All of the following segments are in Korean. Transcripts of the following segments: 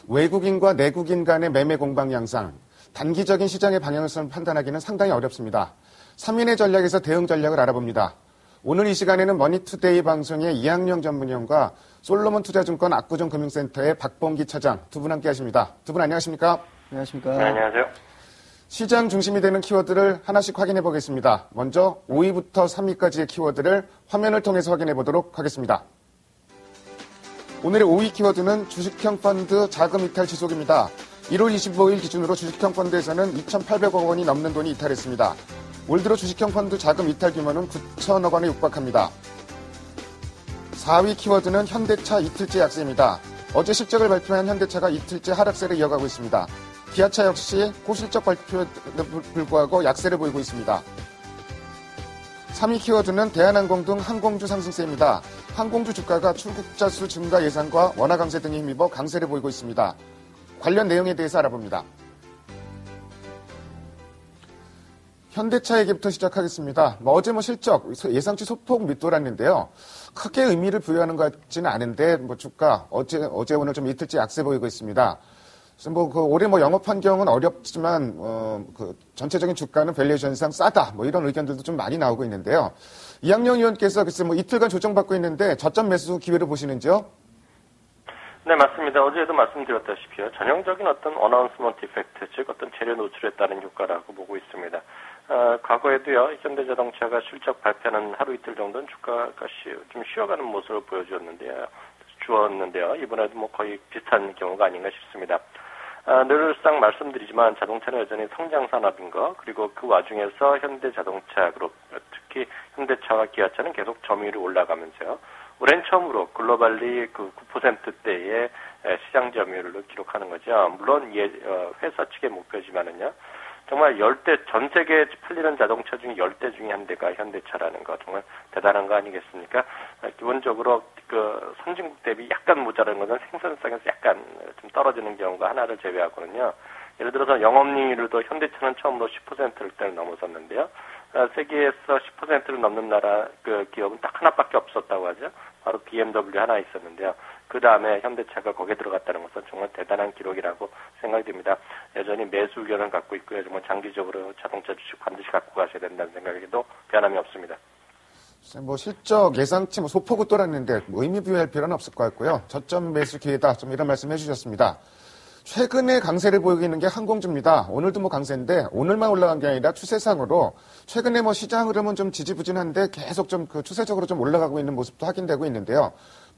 외국인과 내국인 간의 매매 공방 양상, 단기적인 시장의 방향을 판단하기는 상당히 어렵습니다. 3인의 전략에서 대응 전략을 알아봅니다. 오늘 이 시간에는 머니투데이 방송의 이학영 전문위원과 솔로몬 투자증권 압구정 금융센터의 박범기 차장 두 분 함께 하십니다. 두 분 안녕하십니까? 안녕하십니까? 네, 안녕하세요. 시장 중심이 되는 키워드를 하나씩 확인해 보겠습니다. 먼저 5위부터 3위까지의 키워드를 화면을 통해서 확인해 보도록 하겠습니다. 오늘의 5위 키워드는 주식형 펀드 자금 이탈 지속입니다. 1월 25일 기준으로 주식형 펀드에서는 2,800억 원이 넘는 돈이 이탈했습니다. 올 들어 주식형 펀드 자금 이탈 규모는 9천억 원에 육박합니다. 4위 키워드는 현대차 이틀째 약세입니다. 어제 실적을 발표한 현대차가 이틀째 하락세를 이어가고 있습니다. 기아차 역시 고실적 발표에 불구하고 약세를 보이고 있습니다. 3위 키워드는 대한항공 등 항공주 상승세입니다. 항공주 주가가 출국자 수 증가 예상과 원화 강세 등에 힘입어 강세를 보이고 있습니다. 관련 내용에 대해서 알아봅니다. 현대차 얘기부터 시작하겠습니다. 어제 실적 예상치 소폭 밑돌았는데요. 크게 의미를 부여하는 것 같지는 않은데 주가 어제 오늘 좀 이틀째 약세 보이고 있습니다. 그래서 올해 영업 환경은 어렵지만 전체적인 주가는 밸류에이션상 싸다 이런 의견들도 좀 많이 나오고 있는데요. 이학영 의원께서 글쎄 이틀간 조정받고 있는데 저점 매수 기회를 보시는지요? 네, 맞습니다. 어제도 말씀드렸다시피요. 전형적인 어떤 어나운스먼트 이펙트, 즉 어떤 재료 노출에 따른 효과라고 보고 있습니다. 과거에도요, 현대자동차가 실적 발표하는 하루 이틀 정도는 주가가 좀 쉬어가는 모습을 주었는데요. 이번에도 거의 비슷한 경우가 아닌가 싶습니다. 늘상 말씀드리지만 자동차는 여전히 성장 산업인 거, 그리고 그 와중에서 현대자동차 그룹, 특히 현대차와 기아차는 계속 점유율이 올라가면서요. 올해는 처음으로 글로벌리 9%대의 시장 점유율을 기록하는 거죠. 물론 회사 측의 목표지만은요. 정말 전 세계에 팔리는 자동차 중에 10대 중에 한 대가 현대차라는 거 정말 대단한 거 아니겠습니까? 기본적으로 선진국 대비 약간 모자라는 것은 생산성에서 약간 좀 떨어지는 경우가 하나를 제외하고는요. 예를 들어서 영업이익률도 현대차는 처음으로 10%를 넘어섰는데요. 세계에서 10%를 넘는 나라 기업은 딱 하나밖에 없었다고 하죠. 바로 BMW 하나 있었는데요. 그 다음에 현대차가 거기에 들어갔다는 것은 정말 대단한 기록이라고 생각이 듭니다. 여전히 매수 의견을 갖고 있고요. 정말 장기적으로 자동차 주식 반드시 갖고 가셔야 된다는 생각에도 변함이 없습니다. 실적 예상치 소폭을 돌았는데 의미 부여할 필요는 없을 것 같고요. 저점 매수 기회다. 좀 이런 말씀 해주셨습니다. 최근에 강세를 보이고 있는 게 항공주입니다. 오늘도 강세인데 오늘만 올라간 게 아니라 추세상으로 최근에 시장 흐름은 좀 지지부진한데 계속 좀 추세적으로 좀 올라가고 있는 모습도 확인되고 있는데요.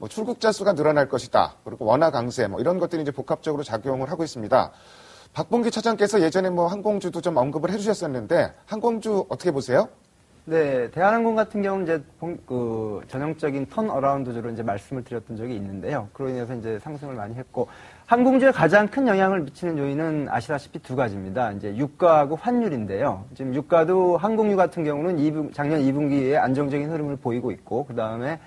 출국자 수가 늘어날 것이다. 그리고 원화 강세 이런 것들이 이제 복합적으로 작용을 하고 있습니다. 박범기 차장께서 예전에 항공주도 좀 언급을 해주셨었는데 항공주 어떻게 보세요? 네, 대한항공 같은 경우는 이제 전형적인 턴어라운드주로 이제 말씀을 드렸던 적이 있는데요. 그로 인해서 이제 상승을 많이 했고 항공주에 가장 큰 영향을 미치는 요인은 아시다시피 두 가지입니다. 이제 유가하고 환율인데요. 지금 유가도 항공유 같은 경우는 작년 2분기에 안정적인 흐름을 보이고 있고 그 다음에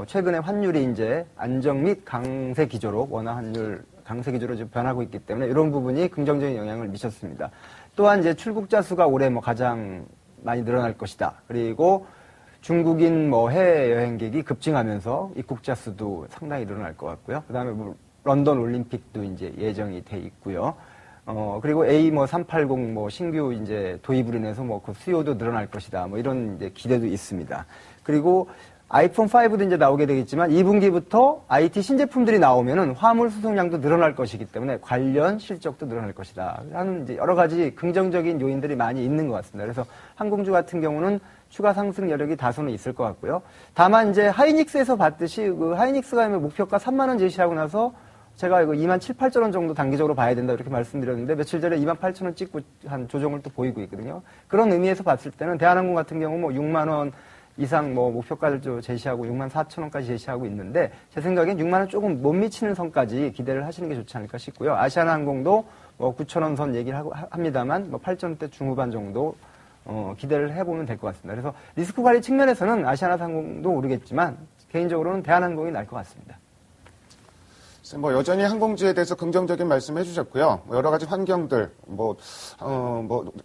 최근에 환율이 이제 안정 및 강세 기조로 원화 환율 강세 기조로 지금 변하고 있기 때문에 이런 부분이 긍정적인 영향을 미쳤습니다. 또한 이제 출국자 수가 올해 가장 많이 늘어날 것이다. 그리고 중국인 해외 여행객이 급증하면서 입국자 수도 상당히 늘어날 것 같고요. 그다음에 런던 올림픽도 이제 예정이 돼 있고요. 그리고 A380 신규 이제 도입으로 인해서 그 수요도 늘어날 것이다. 이런 이제 기대도 있습니다. 그리고 아이폰 5도 이제 나오게 되겠지만 2분기부터 IT 신제품들이 나오면은 화물 수송량도 늘어날 것이기 때문에 관련 실적도 늘어날 것이다. 하는 이제 여러 가지 긍정적인 요인들이 많이 있는 것 같습니다. 그래서 항공주 같은 경우는 추가 상승 여력이 다소는 있을 것 같고요. 다만 이제 하이닉스에서 봤듯이 하이닉스가 목표가 3만 원 제시하고 나서 제가 이거 2만 7, 8천 원 정도 단기적으로 봐야 된다 이렇게 말씀드렸는데 며칠 전에 2만 8천 원 찍고 한 조정을 또 보이고 있거든요. 그런 의미에서 봤을 때는 대한항공 같은 경우 6만 원 이상 목표가를 좀 제시하고 6만 4천 원까지 제시하고 있는데 제 생각엔 6만 원 조금 못 미치는 선까지 기대를 하시는 게 좋지 않을까 싶고요. 아시아나항공도 9천 원 선 얘기를 합니다만 8천 원대 중후반 정도 기대를 해보면 될 것 같습니다. 그래서 리스크 관리 측면에서는 아시아나항공도 오르겠지만 개인적으로는 대한항공이 날 것 같습니다. 여전히 항공주에 대해서 긍정적인 말씀 해주셨고요. 여러 가지 환경들,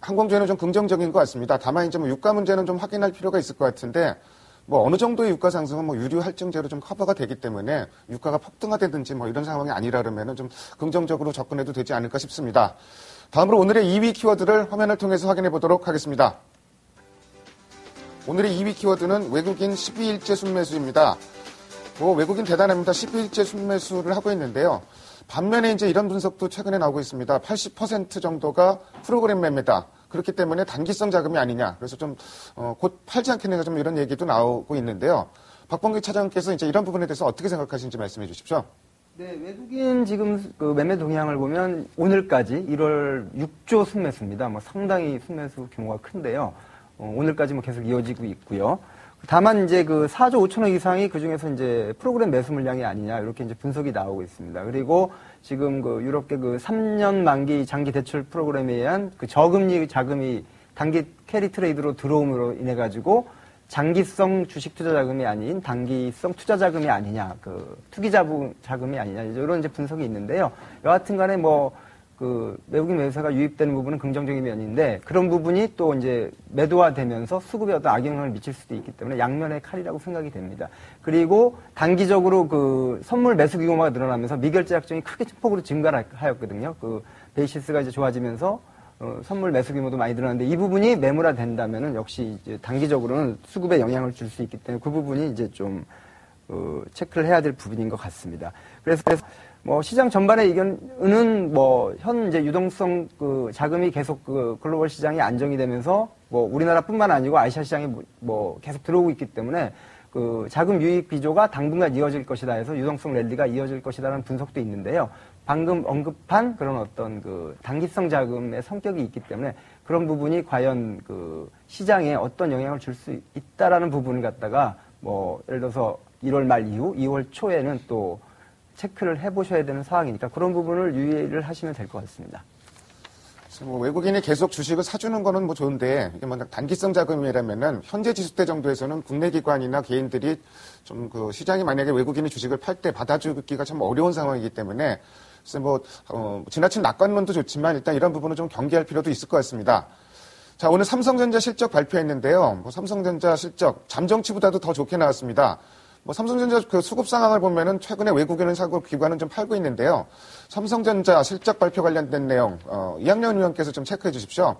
항공주에는 좀 긍정적인 것 같습니다. 다만 이제 유가 문제는 좀 확인할 필요가 있을 것 같은데, 뭐 어느 정도의 유가 상승은 뭐 유류 할증제로 좀 커버가 되기 때문에 유가가 폭등하다든지 뭐 이런 상황이 아니라 그러면은 좀 긍정적으로 접근해도 되지 않을까 싶습니다. 다음으로 오늘의 2위 키워드를 화면을 통해서 확인해 보도록 하겠습니다. 오늘의 2위 키워드는 외국인 12일째 순매수입니다. 외국인 대단합니다. 12일째 순매수를 하고 있는데요. 반면에 이제 이런 분석도 최근에 나오고 있습니다. 80% 정도가 프로그램 매매다. 그렇기 때문에 단기성 자금이 아니냐. 그래서 좀, 곧 팔지 않겠는가 좀 이런 얘기도 나오고 있는데요. 박범기 차장님께서 이제 이런 부분에 대해서 어떻게 생각하시는지 말씀해 주십시오. 네, 외국인 지금 그 매매 동향을 보면 오늘까지 1월 6조 순매수입니다. 뭐 상당히 순매수 규모가 큰데요. 오늘까지 뭐 계속 이어지고 있고요. 다만 이제 그 4조 5천억 이상이 그 중에서 이제 프로그램 매수 물량이 아니냐 이렇게 이제 분석이 나오고 있습니다. 그리고 지금 그 유럽계 그 3년 만기 장기 대출 프로그램에 의한 그 저금리 자금이 단기 캐리 트레이드로 들어옴으로 인해 가지고 장기성 주식 투자 자금이 아닌 단기성 투자 자금이 아니냐, 그 투기 자금이 아니냐 이런 이제 분석이 있는데요. 여하튼간에 뭐 그 외국인 매수세가 유입되는 부분은 긍정적인 면인데 그런 부분이 또 이제 매도화되면서 수급에 어떤 악영향을 미칠 수도 있기 때문에 양면의 칼이라고 생각이 됩니다. 그리고 단기적으로 그 선물 매수 규모가 늘어나면서 미결제 약정이 크게 폭으로 증가하였거든요. 그 베이시스가 이제 좋아지면서 선물 매수 규모도 많이 늘어났는데 이 부분이 매물화 된다면은 역시 이제 단기적으로는 수급에 영향을 줄 수 있기 때문에 그 부분이 이제 좀 체크를 해야 될 부분인 것 같습니다. 그래서 뭐 시장 전반의 의견은 뭐 현 이제 유동성 그 자금이 계속 그 글로벌 시장이 안정이 되면서 뭐 우리나라뿐만 아니고 아시아 시장에 뭐 계속 들어오고 있기 때문에 그 자금 유입 비조가 당분간 이어질 것이다 해서 유동성 랠리가 이어질 것이다라는 분석도 있는데요. 방금 언급한 그런 어떤 그 단기성 자금의 성격이 있기 때문에 그런 부분이 과연 그 시장에 어떤 영향을 줄 수 있다라는 부분을 갖다가 뭐 예를 들어서 1월 말 이후 2월 초에는 또 체크를 해보셔야 되는 상황이니까 그런 부분을 유의를 하시면 될 것 같습니다. 뭐 외국인이 계속 주식을 사주는 거는 뭐 좋은데 이게 뭐 단기성 자금이라면은 현재 지수대 정도에서는 국내 기관이나 개인들이 좀 그 시장이 만약에 외국인이 주식을 팔 때 받아주기가 참 어려운 상황이기 때문에 그래서 뭐 지나친 낙관론도 좋지만 일단 이런 부분은 좀 경계할 필요도 있을 것 같습니다. 자, 오늘 삼성전자 실적 발표했는데요. 뭐 삼성전자 실적 잠정치보다도 더 좋게 나왔습니다. 뭐 삼성전자 그 수급 상황을 보면은 최근에 외국인은 사고 기관은 좀 팔고 있는데요. 삼성전자 실적 발표 관련된 내용 이학년 의원께서 좀 체크해 주십시오.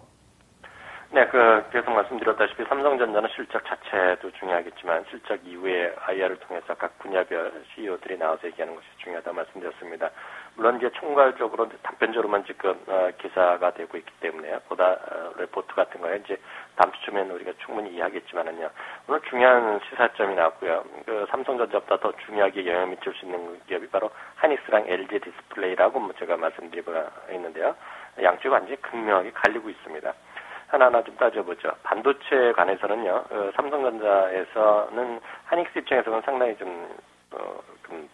네, 계속 말씀드렸다시피 삼성전자는 실적 자체도 중요하겠지만 실적 이후에 IR을 통해서 각 분야별 CEO들이 나와서 얘기하는 것이 중요하다 말씀드렸습니다. 물론 이제 총괄적으로 단편적으로만 지금 기사가 되고 있기 때문에 보다 레포트 같은 거에 이제 다음 주쯤에는 우리가 충분히 이해하겠지만은요. 오늘 중요한 시사점이 나왔고요. 그 삼성전자보다 더 중요하게 영향을 미칠 수 있는 기업이 바로 하닉스랑 LG 디스플레이라고 뭐 제가 말씀드리고 있는데요. 양쪽이 완전히 극명하게 갈리고 있습니다. 하나하나 좀 따져보죠. 반도체에 관해서는요, 삼성전자에서는 하닉스 입장에서는 상당히 좀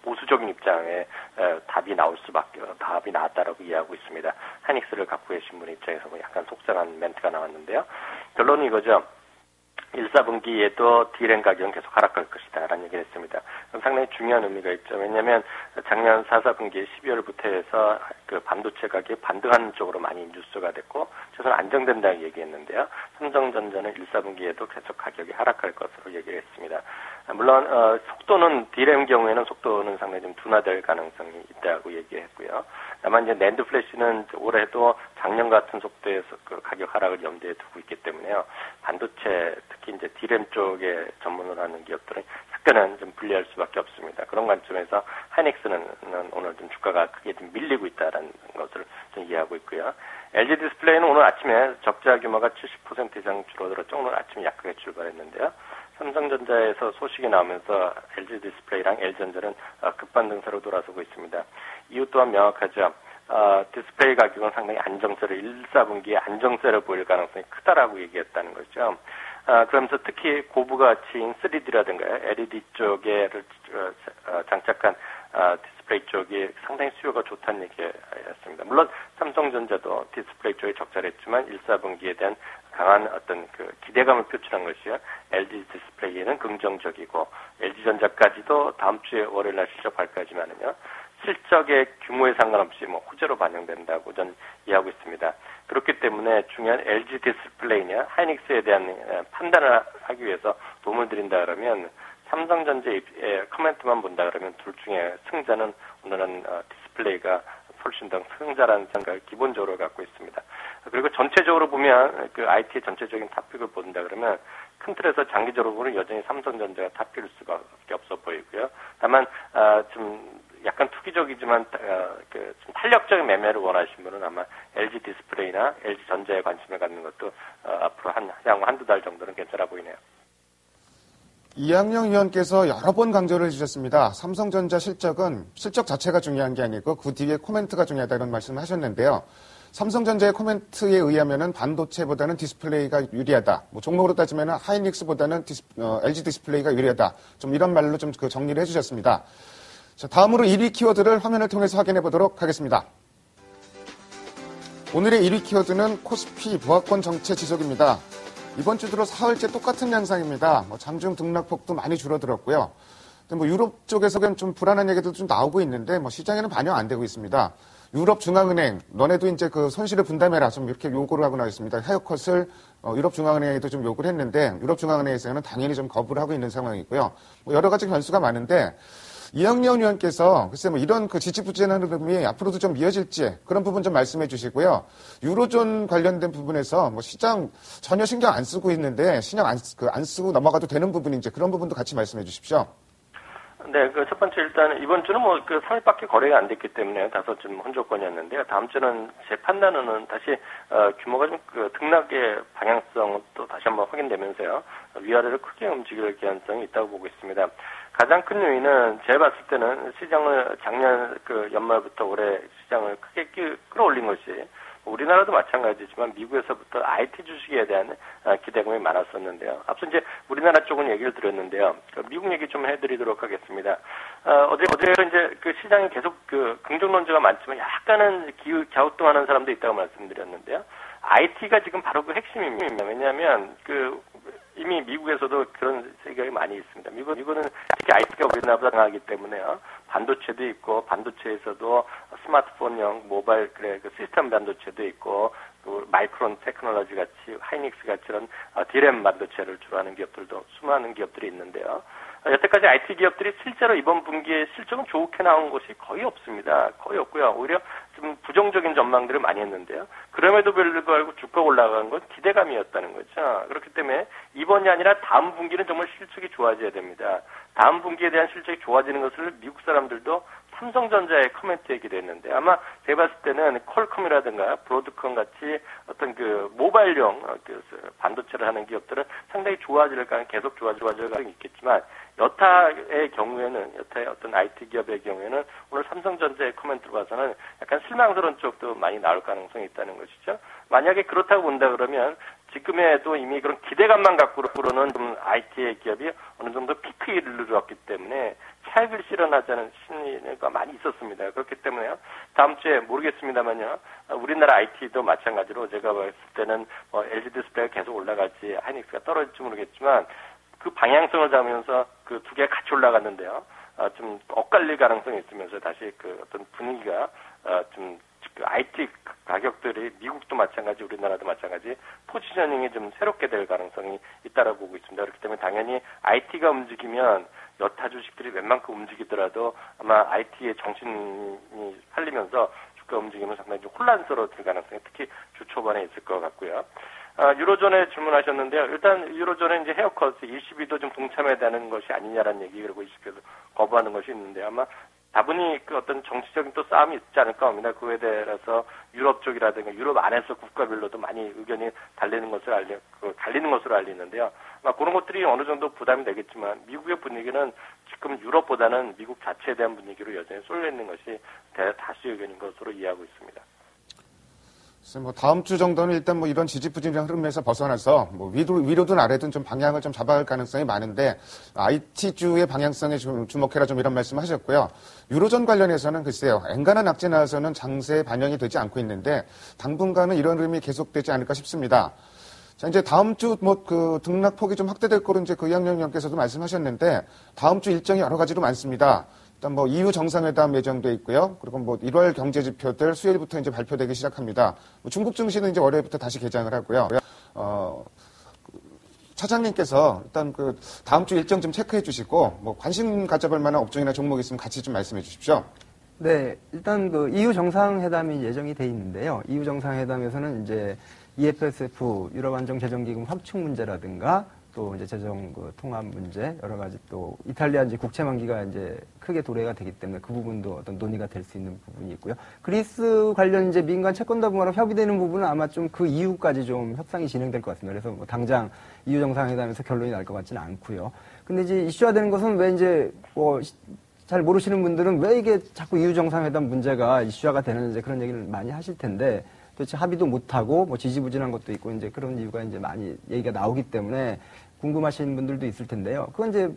보수적인 입장에 답이 나왔다라고 이해하고 있습니다. 하닉스를 갖고 계신 분 입장에서 뭐 약간 속상한 멘트가 나왔는데요. 결론은 이거죠. 1, 4분기에도 D램 가격은 계속 하락할 것이다 라는 얘기를 했습니다. 상당히 중요한 의미가 있죠. 왜냐하면 작년 4, 4분기 12월부터 해서 그 반도체 가격이 반등하는 쪽으로 많이 뉴스가 됐고 최소한 안정된다고 얘기했는데요. 삼성전자는 1, 4분기에도 계속 가격이 하락할 것으로 얘기를 했습니다. 물론 속도는 D램 경우에는 속도는 상당히 좀 둔화될 가능성이 있다고 얘기했고요. 다만 이제 낸드 플래시는 올해도 작년 같은 속도에서 그 가격 하락을 염두에 두고 있기 때문에요. 반도체 특히 이제 D램 쪽에 전문을 하는 기업들은 약간은 좀 불리할 수밖에 없습니다. 그런 관점에서 하이닉스는 오늘 좀 주가가 크게 좀 밀리고 있다는 것을 좀 이해하고 있고요. LG 디스플레이는 오늘 아침에 적자 규모가 70% 이상 줄어들었죠. 오늘 아침에 약하게 출발했는데요. 삼성전자에서 소식이 나오면서 LG 디스플레이랑 LG전자는 급반등세로 돌아서고 있습니다. 이유 또한 명확하죠. 디스플레이 가격은 상당히 안정세를 1, 4분기에 안정세를 보일 가능성이 크다라고 얘기했다는 거죠. 그러면서 특히 고부가치인 3D라든가 LED 쪽에 장착한 디스플레이 쪽이 상당히 수요가 좋다는 얘기였습니다. 물론 삼성전자도 디스플레이 쪽에 적자를 했지만 1, 4분기에 대한 강한 어떤 그 기대감을 표출한 것이요. LG 디스플레이에는 긍정적이고 LG전자까지도 다음 주에 월요일 날 실적 발표하지만은요. 실적의 규모에 상관없이 뭐 호재로 반영된다고 저는 이해하고 있습니다. 그렇기 때문에 중요한 LG 디스플레이냐 하이닉스에 대한 판단을 하기 위해서 도움을 드린다 그러면 삼성전자의 커멘트만 본다 그러면 둘 중에 승자는 오늘은 디스플레이가 훨씬 더 승자라는 생각을 기본적으로 갖고 있습니다. 그리고 전체적으로 보면 그 IT의 전체적인 탑픽을 본다 그러면 큰 틀에서 장기적으로 보면 여전히 삼성전자가 탑픽일 수밖에 없어 보이고요. 다만 좀 약간 투기적이지만 좀 탄력적인 매매를 원하시는 분은 아마 LG 디스플레이나 LG 전자에 관심을 갖는 것도 앞으로 향후 한두 달 정도는 괜찮아 보이네요. 이학영 의원께서 여러 번 강조를 해주셨습니다. 삼성전자 실적 자체가 중요한 게 아니고 그 뒤에 코멘트가 중요하다 이런 말씀을 하셨는데요. 삼성전자의 코멘트에 의하면은 반도체보다는 디스플레이가 유리하다. 뭐 종목으로 따지면은 하이닉스보다는 LG 디스플레이가 유리하다. 좀 이런 말로 좀 그 정리를 해주셨습니다. 자, 다음으로 1위 키워드를 화면을 통해서 확인해 보도록 하겠습니다. 오늘의 1위 키워드는 코스피 보합권 정체 지속입니다. 이번 주 들어 사흘째 똑같은 양상입니다. 장중 등락폭도 많이 줄어들었고요. 근데 유럽 쪽에서는 좀 불안한 얘기도 좀 나오고 있는데 시장에는 반영 안 되고 있습니다. 유럽 중앙은행 너네도 이제 그 손실을 분담해라 좀 이렇게 요구를 하고 나왔습니다. 헤어컷을 유럽 중앙은행에도 좀 요구를 했는데 유럽 중앙은행에서는 당연히 좀 거부를 하고 있는 상황이고요. 여러 가지 변수가 많은데 이학년 의원께서 글쎄 이런 그 지지부진한 흐름이 앞으로도 좀 이어질지 그런 부분 좀 말씀해 주시고요. 유로존 관련된 부분에서 시장 전혀 신경 안 쓰고 있는데 신경 안 쓰고 넘어가도 되는 부분인지 그런 부분도 같이 말씀해 주십시오. 네, 첫 번째 일단 이번 주는 3일밖에 거래가 안 됐기 때문에 다소 좀 혼조권이었는데요. 다음 주는 제 판단으로는 다시 규모가 좀 등락의 방향성은 또 다시 한번 확인되면서요. 위아래로 크게 움직일 개연성이 있다고 보고 있습니다. 가장 큰 요인은 제가 봤을 때는 시장을 작년 연말부터 올해 시장을 크게 끌어올린 것이 우리나라도 마찬가지지만 미국에서부터 IT 주식에 대한 기대감이 많았었는데요. 앞서 이제 우리나라 쪽은 얘기를 드렸는데요. 미국 얘기 좀 해드리도록 하겠습니다. 어제부터 이제 시장이 계속 긍정론자가 많지만 약간은 갸우뚱하는 사람도 있다고 말씀드렸는데요. IT가 지금 바로 핵심입니다. 왜냐하면 이미 미국에서도 그런 생각이 많이 있습니다. 미국은 특히 IT가 우리나라보다 강하기 때문에요. 반도체도 있고 반도체에서도 스마트폰용 모바일 시스템 반도체도 있고 마이크론 테크놀로지 같이 하이닉스 같이 이런 D램 반도체를 주로 하는 기업들도 수많은 기업들이 있는데요. 여태까지 IT 기업들이 실제로 이번 분기에 실적은 좋게 나온 것이 거의 없습니다. 거의 없고요. 오히려 좀 부정적인 전망들을 많이 했는데요. 그럼에도 불구하고 주가가 올라간 건 기대감이었다는 거죠. 그렇기 때문에 이번이 아니라 다음 분기는 정말 실적이 좋아져야 됩니다. 다음 분기에 대한 실적이 좋아지는 것을 미국 사람들도 삼성전자의 커멘트에 기대했는데 아마 제가 봤을 때는 퀄컴이라든가 브로드컴 같이 어떤 모바일용 반도체를 하는 기업들은 상당히 계속 좋아질 가능성이 있겠지만 여타의 경우에는 여타의 어떤 IT 기업의 경우에는 오늘 삼성전자의 커멘트로 봐서는 약간 실망스러운 쪽도 많이 나올 가능성이 있다는 것이죠. 만약에 그렇다고 본다 그러면 지금에도 이미 그런 기대감만 갖고는 좀 IT 기업이 어느 정도 피크에 이르렀기 때문에 차익을 실현하자는 심리가 많이 있었습니다. 그렇기 때문에요. 다음 주에 모르겠습니다만요. 우리나라 IT도 마찬가지로 제가 봤을 때는 LG 디스플레이가 계속 올라갈지 하이닉스가 떨어질지 모르겠지만 그 방향성을 잡으면서 그 두 개가 같이 올라갔는데요. 좀 엇갈릴 가능성이 있으면서 다시 어떤 분위기가 좀 IT 가격들이 미국도 마찬가지, 우리나라도 마찬가지 포지셔닝이 좀 새롭게 될 가능성이 있다라고 보고 있습니다. 그렇기 때문에 당연히 IT가 움직이면 여타 주식들이 웬만큼 움직이더라도 아마 IT의 정신이 팔리면서 주가 움직임은 상당히 좀 혼란스러워질 가능성이 특히 주 초반에 있을 것 같고요. 유로존에 질문하셨는데요. 일단 유로존에 이제 헤어컷 22도 좀 동참해야 되는 것이 아니냐라는 얘기 그리고 20도 거부하는 것이 있는데 아마 다분히 어떤 정치적인 또 싸움이 있지 않을까 합니다. 그에 대해서 유럽 쪽이라든가 유럽 안에서 국가별로도 많이 의견이 갈리는 것으로 알리는데요. 그런 것들이 어느 정도 부담이 되겠지만 미국의 분위기는 지금 유럽보다는 미국 자체에 대한 분위기로 여전히 쏠려 있는 것이 다수 의견인 것으로 이해하고 있습니다. 다음 주 정도는 일단 이런 지지부진한 흐름에서 벗어나서 위로든 아래든 좀 방향을 좀 잡아야 할 가능성이 많은데 IT주의 방향성에 주목해라 좀 이런 말씀 하셨고요. 유로존 관련해서는 글쎄요. 엔간한 악재 나와서는 장세에 반영이 되지 않고 있는데 당분간은 이런 흐름이 계속되지 않을까 싶습니다. 자, 이제 다음 주 등락폭이 좀 확대될 거로 이제 이학년 의원께서도 말씀하셨는데 다음 주 일정이 여러 가지로 많습니다. 일단 뭐 EU 정상회담 예정돼 있고요. 그리고 뭐 1월 경제 지표들 수요일부터 이제 발표되기 시작합니다. 뭐 중국 증시는 이제 월요일부터 다시 개장을 하고요. 차장님께서 일단 그 다음 주 일정 좀 체크해 주시고 뭐 관심 가져볼 만한 업종이나 종목 있으면 같이 좀 말씀해 주십시오. 네, 일단 그 EU 정상회담이 예정이 돼 있는데요. EU 정상회담에서는 이제 EFSF 유럽 안정 재정 기금 확충 문제라든가 또 이제 재정 그 통합 문제 여러 가지 또 이탈리아 이제 국채 만기가 이제 크게 도래가 되기 때문에 그 부분도 어떤 논의가 될 수 있는 부분이 있고요. 그리스 관련 이제 민간 채권자 부분하고 협의되는 부분은 아마 좀 그 이후까지 좀 협상이 진행될 것 같습니다. 그래서 뭐 당장 EU 정상회담에서 결론이 날 것 같지는 않고요. 근데 이제 이슈화되는 것은 왜 이제 뭐 잘 모르시는 분들은 왜 이게 자꾸 EU 정상회담 문제가 이슈화가 되는지 그런 얘기를 많이 하실 텐데 도대체 합의도 못하고 뭐 지지부진한 것도 있고 이제 그런 이유가 이제 많이 얘기가 나오기 때문에 궁금하신 분들도 있을 텐데요. 그건 이제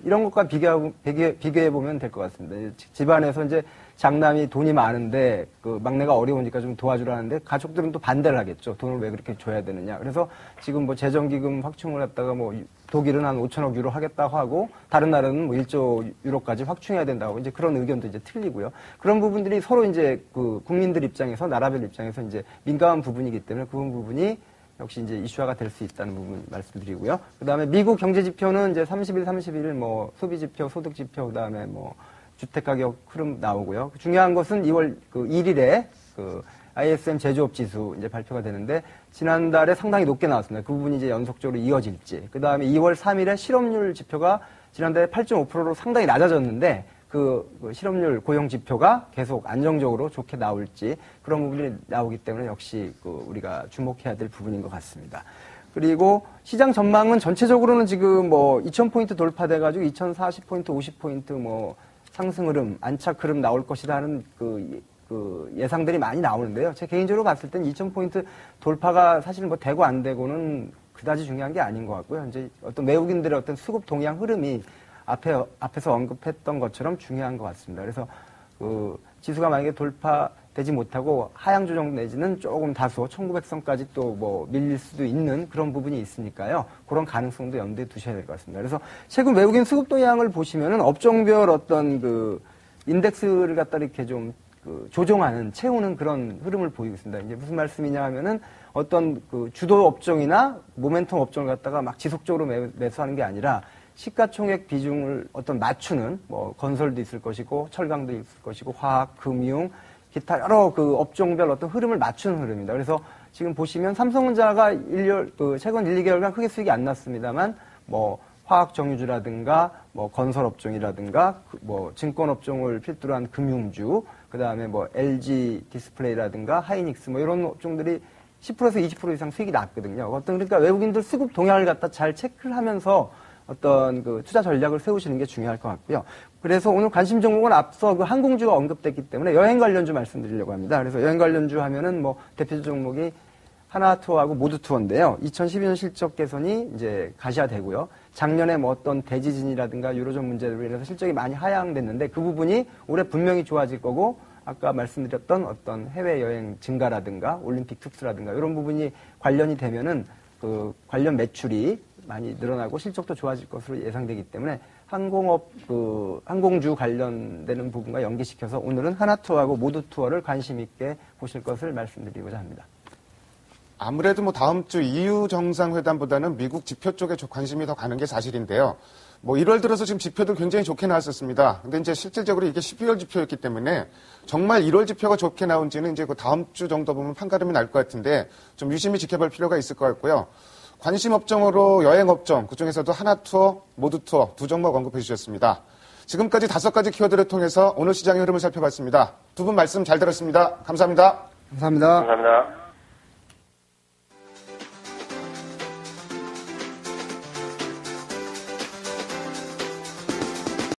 이런 것과 비교해 보면 될 것 같습니다. 집안에서 이제 장남이 돈이 많은데 막내가 어려우니까 좀 도와주라는데 가족들은 또 반대를 하겠죠. 돈을 왜 그렇게 줘야 되느냐. 그래서 지금 뭐 재정기금 확충을 했다가 뭐 독일은 한 5천억 유로 하겠다고 하고 다른 나라는 뭐 1조 유로까지 확충해야 된다고 이제 그런 의견도 이제 틀리고요. 그런 부분들이 서로 이제 국민들 입장에서 나라별 입장에서 이제 민감한 부분이기 때문에 그 부분이 역시 이제 이슈화가 될 수 있다는 부분 말씀드리고요. 그 다음에 미국 경제 지표는 이제 30일, 31일 뭐 소비 지표, 소득 지표, 그 다음에 뭐 주택 가격 흐름 나오고요. 중요한 것은 2월 1일에 ISM 제조업 지수 이제 발표가 되는데 지난달에 상당히 높게 나왔습니다. 그 부분이 이제 연속적으로 이어질지. 그 다음에 2월 3일에 실업률 지표가 지난달에 8.5%로 상당히 낮아졌는데 실업률 고용 지표가 계속 안정적으로 좋게 나올지 그런 부분이 나오기 때문에 역시 우리가 주목해야 될 부분인 것 같습니다. 그리고 시장 전망은 전체적으로는 지금 뭐 2000포인트 돌파돼가지고 2040포인트, 50포인트 뭐 상승 흐름, 안착 흐름 나올 것이다 하는 예상들이 많이 나오는데요. 제 개인적으로 봤을 땐 2000포인트 돌파가 사실 뭐 되고 안 되고는 그다지 중요한 게 아닌 것 같고요. 이제 어떤 외국인들의 어떤 수급 동향 흐름이 앞에서 언급했던 것처럼 중요한 것 같습니다. 그래서 지수가 만약에 돌파되지 못하고 하향 조정 내지는 조금 다소 1900선까지 또 뭐 밀릴 수도 있는 그런 부분이 있으니까요. 그런 가능성도 염두에 두셔야 될 것 같습니다. 그래서 최근 외국인 수급 동향을 보시면은 업종별 어떤 인덱스를 갖다 이렇게 좀 조정하는, 채우는 그런 흐름을 보이고 있습니다. 이제 무슨 말씀이냐 하면은 어떤 주도 업종이나 모멘텀 업종을 갖다가 막 지속적으로 매수하는 게 아니라 시가총액 비중을 어떤 맞추는 뭐 건설도 있을 것이고 철강도 있을 것이고 화학, 금융, 기타 여러 업종별 어떤 흐름을 맞추는 흐름입니다. 그래서 지금 보시면 삼성전자가 최근 1, 2개월간 크게 수익이 안 났습니다만 뭐 화학 정유주라든가 뭐 건설 업종이라든가 뭐 증권 업종을 필두로 한 금융주, 그다음에 뭐 LG 디스플레이라든가 하이닉스 뭐 이런 업종들이 10%에서 20% 이상 수익이 났거든요. 그러니까 외국인들 수급 동향을 갖다 잘 체크를 하면서 어떤 투자 전략을 세우시는 게 중요할 것 같고요. 그래서 오늘 관심 종목은 앞서 항공주가 언급됐기 때문에 여행 관련주 말씀드리려고 합니다. 그래서 여행 관련주 하면은 뭐 대표 종목이 하나투어하고 모두투어인데요. 2012년 실적 개선이 이제 가시화되고요. 작년에 뭐 어떤 대지진이라든가 유로존 문제로 인해서 실적이 많이 하향됐는데 그 부분이 올해 분명히 좋아질 거고 아까 말씀드렸던 어떤 해외여행 증가라든가 올림픽 특수라든가 이런 부분이 관련이 되면은 관련 매출이 많이 늘어나고 실적도 좋아질 것으로 예상되기 때문에 항공주 관련되는 부분과 연계시켜서 오늘은 하나투어하고 모두투어를 관심 있게 보실 것을 말씀드리고자 합니다. 아무래도 뭐 다음 주 EU 정상회담보다는 미국 지표 쪽에 관심이 더 가는 게 사실인데요. 뭐 1월 들어서 지금 지표들 굉장히 좋게 나왔었습니다. 근데 이제 실질적으로 이게 12월 지표였기 때문에 정말 1월 지표가 좋게 나온지는 이제 다음 주 정도 보면 판가름이 날 것 같은데 좀 유심히 지켜볼 필요가 있을 것 같고요. 관심 업종으로 여행 업종, 그중에서도 하나투어, 모두투어 두 종목 언급해 주셨습니다. 지금까지 5가지 키워드를 통해서 오늘 시장의 흐름을 살펴봤습니다. 두 분 말씀 잘 들었습니다. 감사합니다. 감사합니다. 감사합니다.